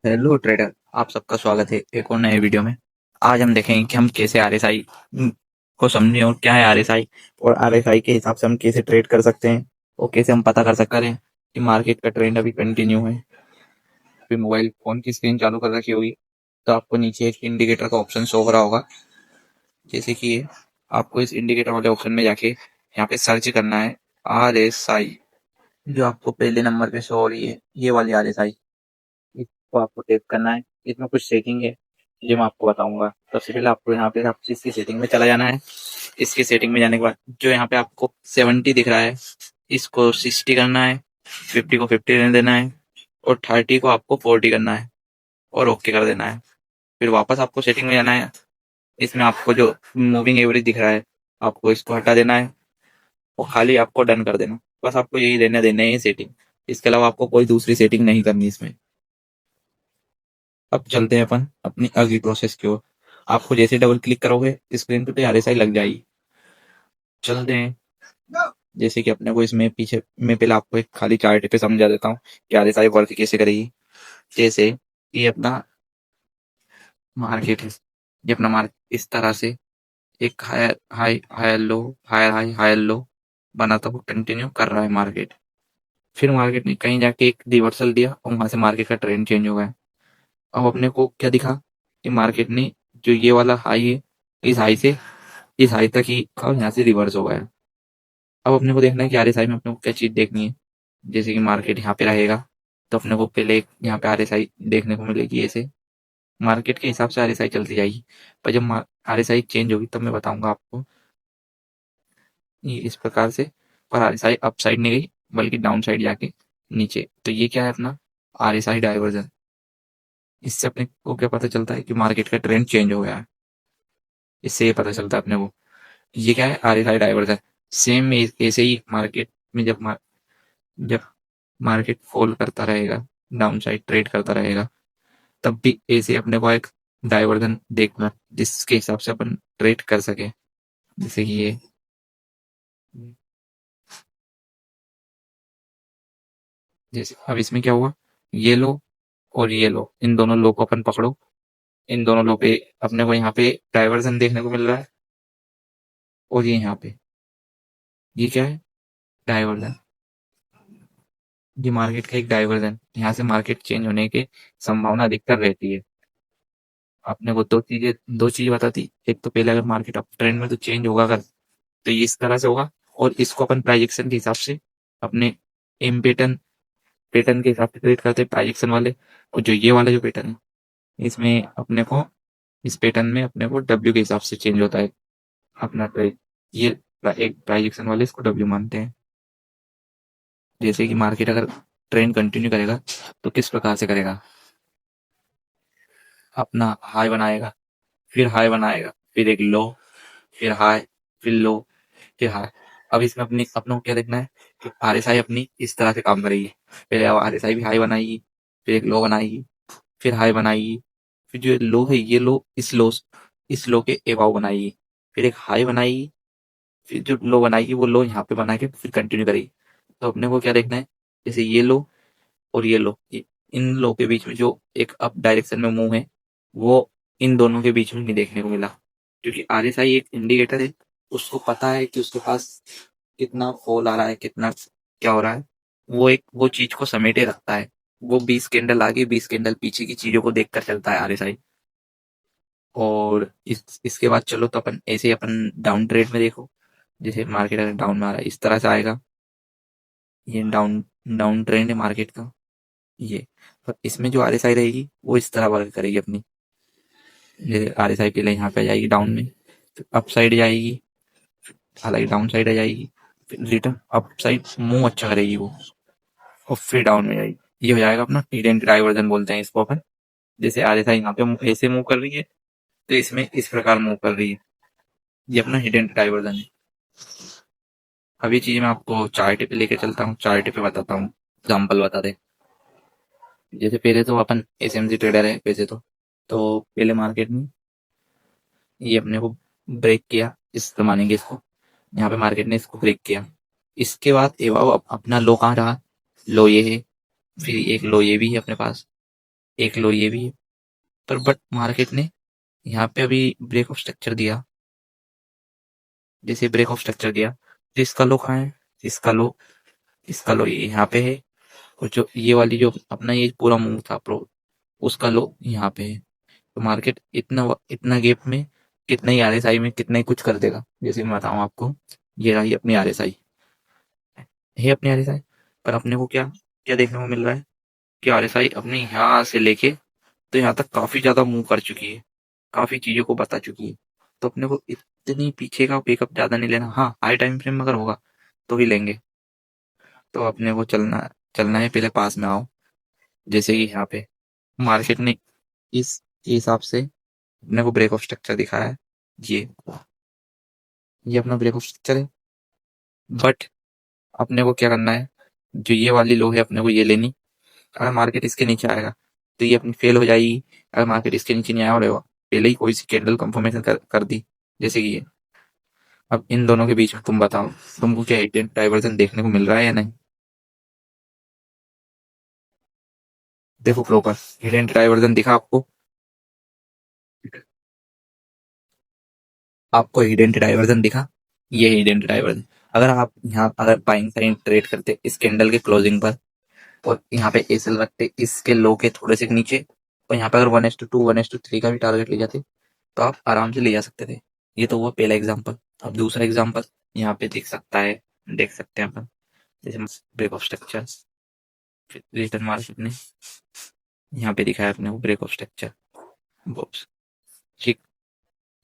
Hello trader, आप सबका स्वागत है एक और नए वीडियो में। आज हम देखेंगे कि हम कैसे आरएसआई को समझें और क्या है आरएसआई, और आरएसआई के हिसाब से हम कैसे ट्रेड कर सकते हैं और कैसे हम पता कर सकते हैं कि मार्केट का ट्रेंड अभी कंटिन्यू है। फिर मोबाइल फोन की स्क्रीन चालू कर रखी होगी तो आपको नीचे एक इंडिकेटर का ऑप्शन शो हो रहा होगा, जैसे कि ये। आपको इस इंडिकेटर वाले ऑप्शन में जाके यहाँ पे सर्च करना है आरएसआई, जो आपको पहले नंबर पे शो हो रही है, ये वाली आरएसआई। इसको आपको टेप करना है। इसमें कुछ सेटिंग है जो मैं आपको बताऊंगा। सबसे पहले आपको यहाँ पे आपको इसकी सेटिंग में चला जाना है। इसकी सेटिंग में जाने के बाद जो यहाँ पे आपको 70 दिख रहा है, इसको 60 करना है, 50 को 50 रहने देना है, और 30 को आपको 40 करना है, और ओके कर देना है। फिर वापस आपको सेटिंग में जाना है। इसमें आपको जो मूविंग एवरेज दिख रहा है, आपको इसको हटा देना है और खाली आपको डन कर देना। बस आपको यही लेने देना है, ये सेटिंग। इसके अलावा आपको कोई दूसरी सेटिंग नहीं करनी इसमें। अब चलते हैं अपन अपनी अगली प्रोसेस की ओर। आपको जैसे डबल क्लिक करोगे स्क्रीन पे तो आरएसआई लग जाएगी। चलते हैं। जैसे कि अपने को इसमें पीछे मैं पहले आपको एक खाली चार्ट पे समझा देता हूँ कि आरएसआई वर्क कैसे करेगी। जैसे ये अपना मार्केट है, ये अपना मार्केट इस तरह से एक higher high higher low, higher high higher low बनाता हुआ कंटिन्यू कर रहा है मार्केट। फिर मार्केट ने कहीं जाके एक रिवर्सल दिया और वहां से मार्केट का ट्रेंड चेंज हो गया। अब अपने को क्या दिखा कि मार्केट ने जो ये वाला हाई है, इस हाई से इस हाई तक ही और यहाँ से रिवर्स हो गया। अब अपने को देखना है कि आरएसआई में अपने को क्या चीज देखनी है। जैसे कि मार्केट यहाँ पे रहेगा तो अपने को पहले यहाँ पे आरएसआई देखने को मिलेगी। ऐसे मार्केट के हिसाब से आरएसआई चलती जाएगी, पर जब आरएसआई चेंज होगी तब मैं बताऊंगा आपको। ये इस प्रकार से, पर आरएसआई अप साइड नहीं गई बल्कि डाउन साइड जाके नीचे। तो ये क्या है अपना आरएसआई डाइवर्जन। इससे अपने को क्या पता चलता है कि मार्केट का ट्रेंड चेंज हो गया है। इससे ये पता चलता है अपने को। ये क्या है आरएसआई डाइवर्जन। सेम ऐसे ही मार्केट में जब मार्केट फॉल करता रहेगा, डाउन साइड ट्रेड करता रहेगा, तब भी ऐसे अपने को एक डाइवर्जन देखना जिसके हिसाब से अपन ट्रेड कर सके। जैसे कि ये जैसे अब इसमें क्या हुआ, ये लो और ये लो, इन दोनों लो को अपन पकड़ो। इन दोनों लो पे अपने को यहाँ पे डाइवर्जन देखने को मिल रहा है, और ये यहाँ पे ये क्या है डाइवर्जन। ये मार्केट का एक डाइवर्जन, यहाँ से मार्केट चेंज होने की संभावना अधिकतर रहती है। आपने को दो चीजें बताती। एक तो पहले अगर मार्केट अप ट्रेंड में तो चेंज होगा अगर, तो ये इस तरह से होगा। और इसको अपन प्राइजेक्शन के हिसाब से अपने एम पैटर्न पैटर्न के हिसाब से ट्रेड करते हैं, प्राइजेक्शन वाले। और जो ये वाला जो पैटर्न है, इसमें अपने को इस पैटर्न में अपने को डब्ल्यू के हिसाब से चेंज होता है अपना ट्रेड। ये एक प्राइजेक्शन वाले इसको डब्ल्यू मानते हैं। जैसे कि मार्केट अगर ट्रेंड कंटिन्यू करेगा तो किस प्रकार से करेगा, अपना हाई बनाएगा, फिर हाई बनाएगा, फिर एक लो, फिर हाई, फिर लो, फिर हाई। अब इसमें अपनों को क्या देखना है कि आरएसआई अपनी इस तरह से काम करेगी। पहले आरएसआई भी हाई बनाएगी, फिर एक लो बनाएगी, फिर हाई बनाएगी, फिर जो लो है ये लो इस लो के एबाव बनाएगी, फिर एक हाई बनाएगी, फिर जो लो बनाएगी वो लो यहाँ पे बना के फिर कंटिन्यू करेगी। तो अपने को क्या देखना है, जैसे ये लो और ये लो, इन लो के बीच में जो एक अप डायरेक्शन में मूव है, वो इन दोनों के बीच में नहीं देखने को मिला। क्योंकि आरएसआई एक इंडिकेटर है, उसको पता है कि उसके पास कितना फॉल आ रहा है, कितना क्या हो रहा है। वो चीज को समेटे रखता है। वो 20 कैंडल आगे 20 कैंडल पीछे की चीजों को देखकर चलता है आरएसआई। और इसके बाद चलो तो अपन ऐसे ही अपन डाउन ट्रेड में देखो। जैसे मार्केट अगर डाउन में आ रहा है इस तरह से आएगा। ये डाउन डाउन ट्रेंड है मार्केट का ये। पर इसमें जो आरएसआई रहेगी वो इस तरह वर्क करेगी अपनी। जैसे आरएसआई पहले यहाँ पे आ जाएगी डाउन में, फिर अप साइड जाएगी, हालांकि डाउन साइड आ जाएगी, फिर रिटर्न अप साइड मूव अच्छा करेगी वो, और फिर डाउन में जाएगी। ये हो जाएगा अपना हिडन डाइवर्जन बोलते हैं इसको अपन। जैसे आरएसआई यहाँ पे ऐसे मूव कर रही है तो इसमें इस प्रकार मूव कर रही है। ये अपना हिडन डाइवर्जन है। अभी चीज मैं आपको चार्ट पे लेके चलता हूँ, चार्ट पे बताता हूँ, एग्जाम्पल बता दे। जैसे पहले तो अपन एसएमसी ट्रेडर है वैसे तो पहले मार्केट में ये अपने को ब्रेक किया, इस मानेंगे इसको। यहाँ पे मार्केट ने इसको ब्रेक किया। इसके बाद एवा अपना लो कहाँ रहा, लो ये है, फिर एक लो ये भी है अपने पास, एक लो ये भी है, पर बट मार्केट ने यहाँ पे अभी ब्रेक ऑफ स्ट्रक्चर दिया। जैसे ब्रेक ऑफ स्ट्रक्चर दिया तो इसका लो कहाँ है, इसका लो ये यहाँ पे है, और जो ये वाली जो अपना ये पूरा मूव था प्रो, उसका लो यहाँ पे है। तो मार्केट इतना इतना गैप में कितना ही आरएसआई में कितना ही कुछ कर देगा। जैसे मैं बताऊं आपको, ये रही अपनी आरएसआई है, अपनी आरएसआई। पर अपने को क्या क्या देखने को मिल रहा है कि आरएसआई अपने यहाँ से लेके तो यहाँ तक काफी ज्यादा मूव कर चुकी है, काफी चीजों को बता चुकी है। तो अपने को इतनी पीछे का पिकअप ज्यादा नहीं लेना। हाँ, हाई टाइम फ्रेम अगर होगा तो ही लेंगे। तो अपने को चलना चलना है, पहले पास में आओ। जैसे कि यहाँ पे मार्केट ने इस हिसाब से अपने को ब्रेक ऑफ स्ट्रक्चर दिखाया है। ये ये अपना ब्रेक ऑफ स्ट्रक्चर है, बट अपने को क्या करना है, जो ये वाली लो है अपने को ये लेनी। अगर मार्केट इसके नीचे आएगा तो ये अपनी फेल हो जाएगी। अगर मार्केट इसके नीचे नहीं आया और पहले ही कोई सी कैंडल कंफर्मेशन कर दी जैसे कि ये, अब इन दोनों के बीच में तुम बताओ, तुमको क्या हिडन डाइवर्जन देखने को मिल रहा है या नहीं? देखो प्रॉपर हिडन डाइवर्जन दिखा आपको? आपको हिडन डाइवर्जन दिखा? ये हिडन डाइवर्जन। अगर आप यहाँ अगर बाइंग साइड ट्रेड करते इस कैंडल के क्लोजिंग पर, और यहाँ पे एसएल रखते इसके लो के थोड़े से नीचे, और यहाँ पे अगर 1:2 1:3 का भी टारगेट ले जाते तो आप आराम से ले जा सकते थे। ये तो हुआ पहला एग्जांपल। अब दूसरा एग्जांपल यहाँ पे देख सकते हैं अपन। जैसे break of structure, return market ने यहाँ पे दिखाया अपने को ब्रेक ऑफ स्ट्रक्चर बॉक्स, ठीक।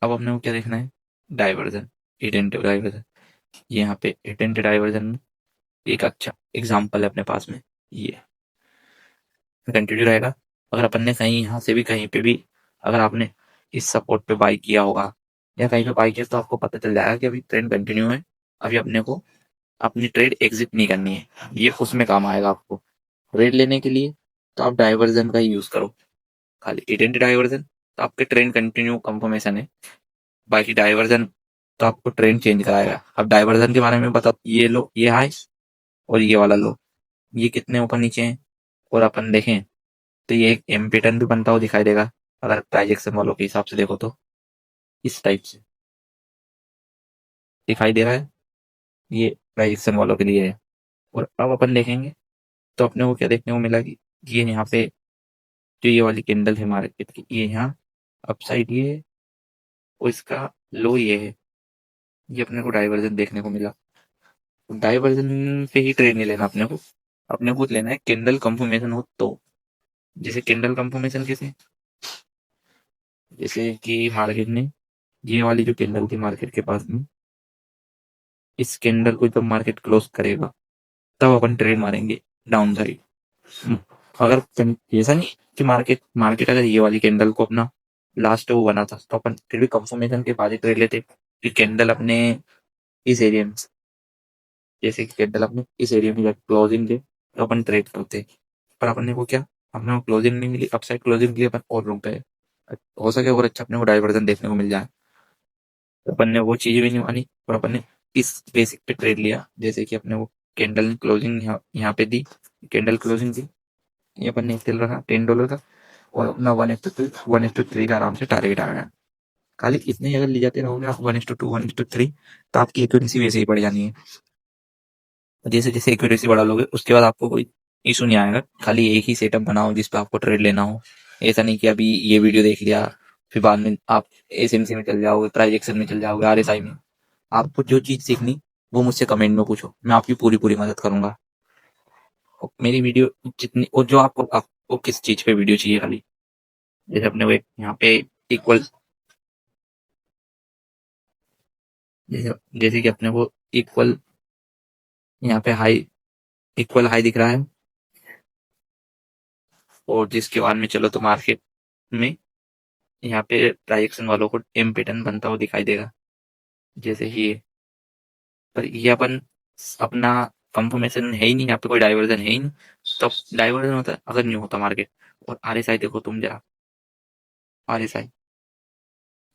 अब अपने को क्या देखना है, डाइवर्जन, हिडन डाइवर्जन। ये यहाँ पे हिडन डाइवर्जन एक अच्छा एग्जाम्पल है अपने पास में। ये कंटिन्यू रहेगा। अगर अपन ने कहीं यहाँ से भी कहीं पे भी अगर आपने इस सपोर्ट पे बाई किया होगा या कहीं पे बाई किया तो आपको पता चल जाएगा कि अभी ट्रेंड कंटिन्यू है। अभी अपने को अपनी ट्रेड एग्जिट नहीं करनी है। ये उसमें काम आएगा आपको ट्रेड लेने के लिए। तो आप डाइवर्जन का ही यूज करो, खाली आइडेंटिटी डाइवर्जन तो आपके ट्रेंड कंटिन्यू कंफर्मेशन है। बाकी डाइवर्जन तो आपको ट्रेंड चेंज कराएगा। अब डाइवर्जन के बारे में बता, ये लो ये हाई और ये वाला लो, ये कितने ऊपर नीचे हैं। और अपन देखें तो ये एक एम पैटर्न भी बनता हुआ दिखाई देगा अगर ट्रांजेक्शन वालों के हिसाब से देखो तो, इस टाइप से दिखाई दे रहा है। ये ट्रांजेक्शन वालों के लिए है। और अब अपन देखेंगे तो अपने को क्या देखने को मिला कि ये यहाँ पे जो ये वाली कैंडल है मार्केट की, ये यहाँ अपसाइड ये है और इसका लो ये है। ये अपने को डाइवर्जन देखने को मिला। डाइवर्जन पे ही ट्रेड नहीं लेना अपने को लेना है कैंडल कंफर्मेशन हो तो। जैसे कैंडल कंफर्मेशन कैसे, जैसे कि मार्केट ने ये वाली जो कैंडल थी मार्केट के पास में, इस कैंडल को जब मार्केट क्लोज करेगा तब अपन ट्रेड मारेंगे डाउन साइड। अगर ऐसा नहीं कि मार्केट मार्केट अगर ये वाली कैंडल को अपना लास्ट वो बना था तो अपन फिर भी कंफर्मेशन के बाद ही ट्रेड लेते कि कैंडल अपने इस एरिया में, जैसे कि कैंडल अपने इस एरिया में क्लोजिंग दे तो अपन ट्रेड करते। पर अपने को क्या, अपने को क्लोजिंग नहीं मिली, अपसाइड क्लोजिंग के लिए अपन और रूम पे है। हो सके और अच्छा अपने को डाइवर्जन देखने को मिल जाए। तो अपन ने वो चीज भी नहीं मानी और अपन ने इस बेसिक पे ट्रेड लिया। जैसे कि अपने वो कैंडल ने क्लोजिंग यहाँ पे दी, कैंडल क्लोजिंग दी, ये अपन ने सेल रखा $10 का और अपना 1:3 का आराम से टारगेट आ गया। खाली इतने ही अगर ले जाते रहोगे आप 1:2 1:3 तो आपकी एक्यूरेसी वैसे ही बढ़ जानी है। जैसे जैसे एक्यूरेसी बढ़ा लोगे उसके बाद आपको कोई इशू नहीं आएगा। खाली एक ही सेटअप बनाओ जिस पे आपको ट्रेड लेना हो। ऐसा नहीं कि अभी ये वीडियो देख लिया फिर बाद में आप एसएमसी में चल जाओगे, प्राइस एक्शन में चल जाओगे, आरएसआई में। आपको जो चीज सीखनी वो मुझसे कमेंट में पूछो, मैं आपकी पूरी पूरी मदद करूंगा। और मेरी वीडियो जितनी और जो आपको किस चीज पे वीडियो चाहिए खाली, जैसे अपने को यहाँ पे इक्वल, जैसे जैसे कि अपने को इक्वल यहाँ पे हाई, इक्वल हाई दिख रहा है और जिसके बाद में चलो तो मार्केट में यहाँ पे ट्रांजेक्शन वालों को एम पैटर्न बनता हुआ दिखाई देगा जैसे ये। पर ये अपन अपना कंफर्मेशन है ही नहीं, यहाँ पे कोई डाइवर्जन है ही नहीं। तो डाइवर्जन होता है अगर नहीं होता मार्केट। और आरएसआई देखो तुम जरा, आरएसआई,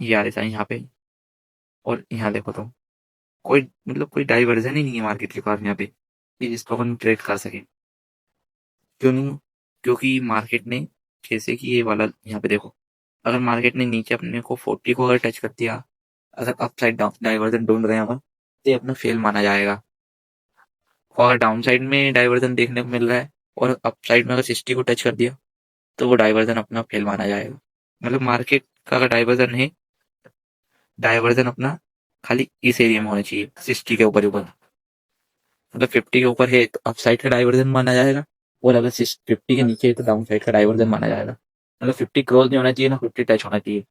ये आरएसआई यहाँ पे, और यहाँ देखो तुम, कोई मतलब कोई डाइवर्जन ही नहीं है मार्केट के पास यहाँ पे कि जिसको अपन ट्रेड कर सके। क्यों नहीं? क्योंकि मार्केट ने जैसे कि ये वाला यहाँ पे देखो, अगर मार्केट ने नीचे अपने को 40 को अगर टच कर दिया, अगर अपसाइड डाउन डाइवर्जन ढूंढ रहे हैं हम, तो ये अपना फेल माना जाएगा। और डाउन साइड में डाइवर्जन देखने को मिल रहा है और अप साइड में अगर 60 को टच कर दिया, तो वो डाइवर्जन अपना फेल माना जाएगा। मतलब मार्केट का अगर डाइवर्जन है, डाइवर्जन अपना खाली इस एरिया में होना चाहिए, 60 के ऊपर ऊपर। मतलब 50 के ऊपर है तो अप साइड का डाइवर्जन माना जाएगा, और अगर 50 के नीचे है तो डाउन साइड का डाइवर्जन माना जाएगा। मतलब 50 क्रॉस नहीं होना चाहिए ना 50 टच होना चाहिए।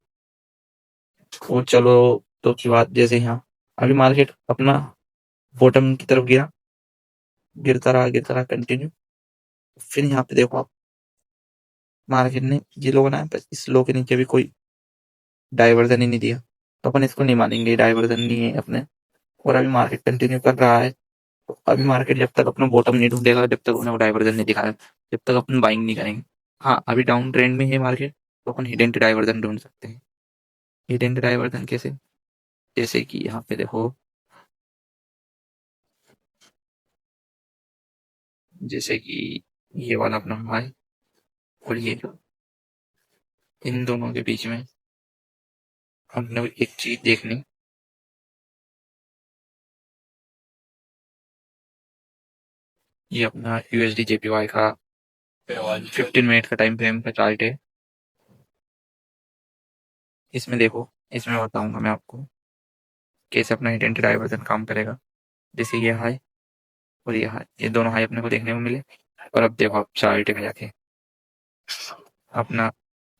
और चलो, तो की बात जैसे यहाँ अभी मार्केट अपना बॉटम की तरफ गिरता रहा कंटिन्यू। फिर यहाँ पे देखो आप, मार्केट ने ये लो बनाया, बस इस लो के नीचे भी कोई डाइवर्जन ही नहीं दिया, तो अपन इसको नहीं मानेंगे डाइवर्जन नहीं है अपने। और अभी मार्केट कंटिन्यू कर रहा है, तो अभी मार्केट जब तक अपना बॉटम नहीं ढूंढेगा, जब तक उन्हें डाइवर्जन नहीं दिखाया, जब तक अपन बाइंग नहीं करेंगे। हाँ, अभी डाउन ट्रेंड में है मार्केट, तो अपन हिडन डाइवर्जन ढूंढ सकते हैं। हिडन डाइवर्जन कैसे? जैसे कि यहाँ पे देखो, जैसे कि ये वाला अपना हाई और ये, इन दोनों के बीच में हमने एक चीज देखनी। ये अपना यूएसडी जेपीवाई का 15 मिनट का टाइम फ्रेम का चार्ट है। इसमें देखो, इसमें बताऊंगा मैं आपको कैसे अपना हिडन डाइवर्जन काम करेगा। जैसे ये हाई और ये हाई, ये दोनों हाई अपने को देखने को मिले। और अब देखो आप चार्ट में जाके, अपना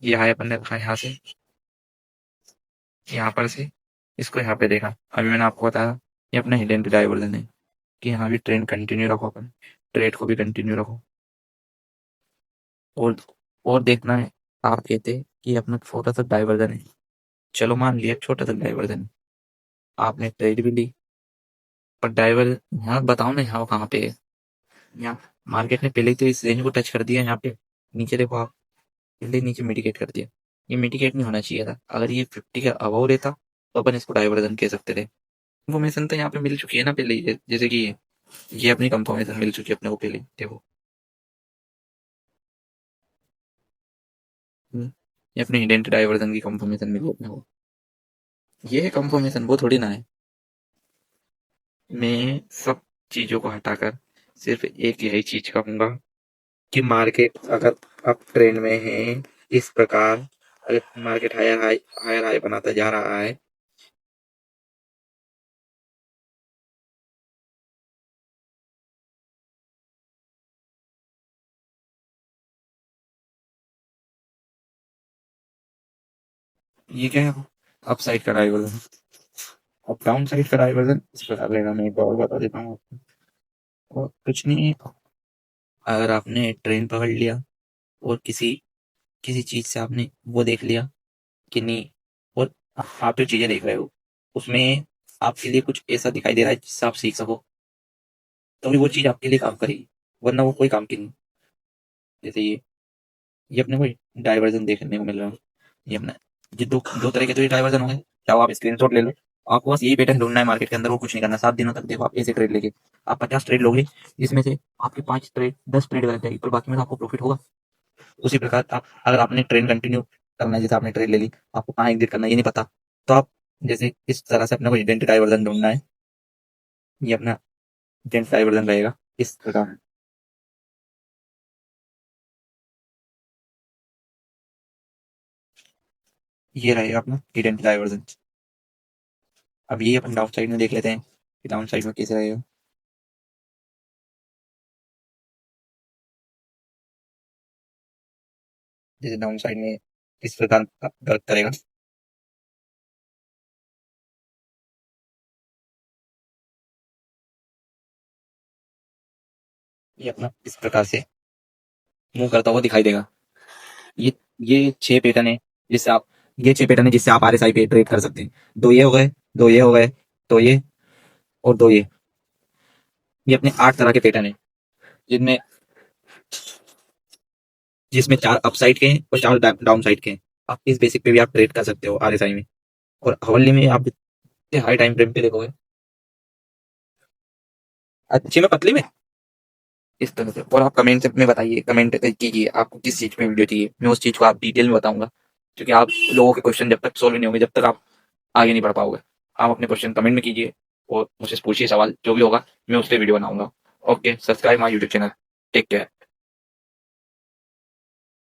ये हाई अपन ने रखा यहाँ से, यहाँ पर से इसको यहाँ पे देखा। अभी मैंने आपको बताया ये अपना हिडन डाइवर्जन है, कि यहाँ भी ट्रेंड कंटिन्यू रखो, अपन ट्रेड को भी कंटिन्यू रखो। और और देखना है, आप कहते हैं कि अपना छोटा सा डाइवर्जन है, चलो मान लिया छोटा सा डाइवर्जन है, आपने ट्रेड भी ली, पर डाइवर यहाँ बताओ ना यहाँ कहाँ पे है। यहाँ मार्केट ने पहले ही तो इस रेंज को टच कर दिया, यहाँ पे नीचे देखो आप, पहले नीचे मिटिगेट कर दिया। ये मिटिगेट नहीं होना चाहिए था, अगर ये 50 के अबव रहता तो अपन इसको डाइवर्जन कह सकते थे। इन्फॉर्मेशन तो यहाँ पे मिल चुकी है ना पहले ही, जैसे कि ये अपनी कंफर्मेशन मिल चुकी है अपने को पहले, देखो। ये अपने हिडन डाइवर्जन की कंफर्मेशन मिली अपने को, ये है कंफर्मेशन, वो थोड़ी ना है। मैं सब चीजों को हटाकर सिर्फ एक यही चीज कहूंगा कि मार्केट अगर अप ट्रेंड में है, इस प्रकार अगर मार्केट हायर हाई बनाता जा रहा है, ये क्या है? अप साइड का डाइवर्जन। अब डाउन साइड का डाइवर्जन इस प्रकार रहेगा, मैं एक बार और बता देता हूँ आपको। और कुछ नहीं, अगर आपने ट्रेन पकड़ लिया और किसी किसी चीज से आपने वो देख लिया कि नहीं, और आप जो चीजें देख रहे हो उसमें आपके लिए कुछ ऐसा दिखाई दे रहा है जिससे आप सीख सको, तो भी वो चीज आपके लिए काम करेगी, वरना वो कोई काम की नहीं। जैसे ये अपने को डाइवर्जन देखने को मिल रहा है। ये अपना ये दो दो तरह के तो ये डाइवर्जन हो गए, चाहो आप स्क्रीनशॉट ले लो। आपको बस यही पैटर्न ढूंढना है मार्केट के अंदर, वो कुछ नहीं करना। 7 दिनों तक देखो आप ऐसे ट्रेड लेके, आप 50 ट्रेड लोगे, जिसमें से आपके 5 ट्रेड 10 ट्रेड गलत जाएगी, पर बाकी में तो आपको प्रॉफिट होगा। उसी प्रकार आप, अगर आपने ट्रेड कंटिन्यू करना है, जैसे आपने ट्रेड ले ली, आपको कहाँ एग्जिट करना है ये नहीं पता, तो आप जैसे इस तरह से अपने को इडेंटिटी डाइवर्जन ढूंढना है। ये अपना इडेंटिटी डाइवर्जन रहेगा इस प्रकार। ये रहेगा अपना इडेंटिटी डाइवर्जन। अब ये अपन डाउन साइड में देख लेते हैं कि डाउन साइड में कैसे रहेगा। जैसे डाउन साइड में इस प्रकार वर्क करेगा। ये अपना इस प्रकार से मूव करता हुआ दिखाई देगा। ये ये 6 पैटर्न है जिससे आप, ये 6 पैटर्न है जिससे आप आरएसआई पे ट्रेड कर सकते हैं। दो ये हो गए, दो ये हो गए, दो ये और दो ये अपने 8 तरह के पैटर्न है, जिनमें जिसमें 4 अप साइड के हैं और 4 डाउन साइड के हैं। आप इस बेसिक पे भी आप ट्रेड कर सकते हो आरएसआई में। और हवल्ली में आप हाई टाइम फ्रेम पे देखोगे, अच्छी में पतली में इस तरह से। और आप कमेंट में बताइए, कमेंट कीजिए आपको किस चीज़ पे वीडियो चाहिए, मैं उस चीज़ को आप डिटेल में बताऊँगा। क्योंकि आप लोगों के क्वेश्चन जब तक सॉल्व नहीं होंगे, जब तक आप आगे नहीं बढ़ पाओगे। आप अपने क्वेश्चन कमेंट में कीजिए और मुझसे पूछिए सवाल, जो भी होगा मैं उस पे वीडियो बनाऊँगा। Okay, subscribe my YouTube channel. Take care.